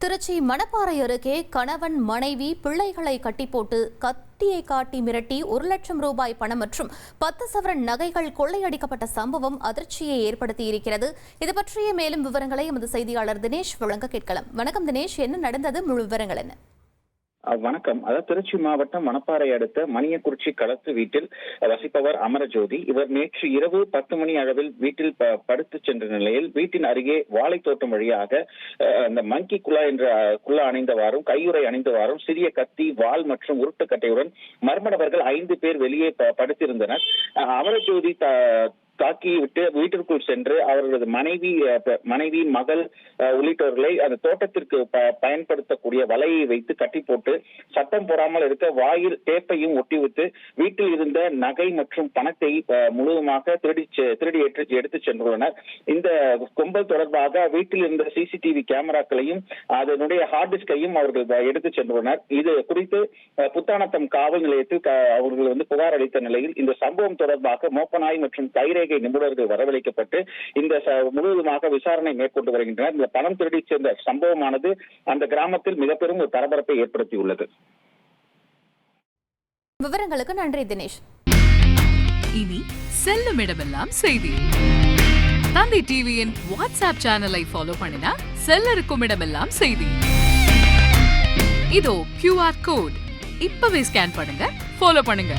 திருச்சி மணப்பாறை அருகே கணவன் மனைவி பிள்ளைகளை கட்டி போட்டு கத்தியை காட்டி மிரட்டி 1 லட்சம் ரூபாய் பணம் மற்றும் 10 சவரன் நகைகள் கொள்ளையடிக்கப்பட்ட சம்பவம் அதிர்ச்சியை ஏற்படுத்தியிருக்கிறது. இது பற்றிய மேலும் விவரங்களை எமது செய்தியாளர் தினேஷ் வழங்க கேட்கலாம். வணக்கம் தினேஷ், என்ன நடந்தது? முழு விவரங்கள் என்ன? வணக்கம். அதாவது திருச்சி மாவட்டம் மணப்பாறை அடுத்த மணியக்குறிச்சி களத்து வீட்டில் வசிப்பவர் அமரஜோதி. இவர் நேற்று இரவு 10 மணி அளவில் வீட்டில் படுத்து சென்ற நிலையில் வீட்டின் அருகே வாழை தோட்டம் வழியாக அந்த மங்கி குலா என்ற குலா அணிந்தவாறும் கையுறை அணிந்தவாறும் சிறிய கத்தி, வாள் மற்றும் உருட்டுக்கட்டையுடன் மர்ம நபர்கள் 5 பேர் வெளியே படுத்திருந்தனர். அமரஜோதி தாக்கி விட்டு வீட்டிற்குள் சென்று அவர்களது மனைவி, மகள் உள்ளிட்டவர்களை அந்த தோட்டத்திற்கு பயன்படுத்தக்கூடிய வலையை வைத்து கட்டி போட்டு சத்தம் போடாமல் இருக்க வாயில் டேப்பையும் ஒட்டி வைத்து வீட்டில் இருந்த நகை மற்றும் பணத்தை முழுவதுமாக திருடி எடுத்து சென்றுள்ளனர். இந்த கும்பல் தொடர்பாக வீட்டில் இருந்த சிசிடிவி கேமராக்களையும் அதனுடைய ஹார்ட் டிஸ்கையும் அவர்கள் எடுத்து சென்றுள்ளனர். இது குறித்து புத்தானத்தம் காவல் நிலையத்தில் அவர்கள் புகார் அளித்த நிலையில் இந்த சம்பவம் தொடர்பாக மோப்பநாய் மற்றும் கைரேகை நிபுணர்கள் வரவழைக்கப்பட்டு இந்த முழுவதுமாக விசாரணை மேற்கொண்டு வருகின்றனர். இந்த பணம் திருடி சென்ற சம்பவமானது அந்த கிராமத்தில் மிக பெரும் ஒரு பரபரப்பை ஏற்படுத்தியுள்ளது. விவரங்களுக்கு நன்றி தினேஷ். இனி செல்லும் இடமெல்லாம் செய்தி. தந்தி டிவியின் வாட்ஸ்அப் சேனலை ஃபாலோ பண்ணினா செல்ல இருக்கும் இடமெல்லாம் செய்தி. இதோ QR கோட் இப்பவே ஸ்கேன் பண்ணுங்க, ஃபாலோ பண்ணுங்க.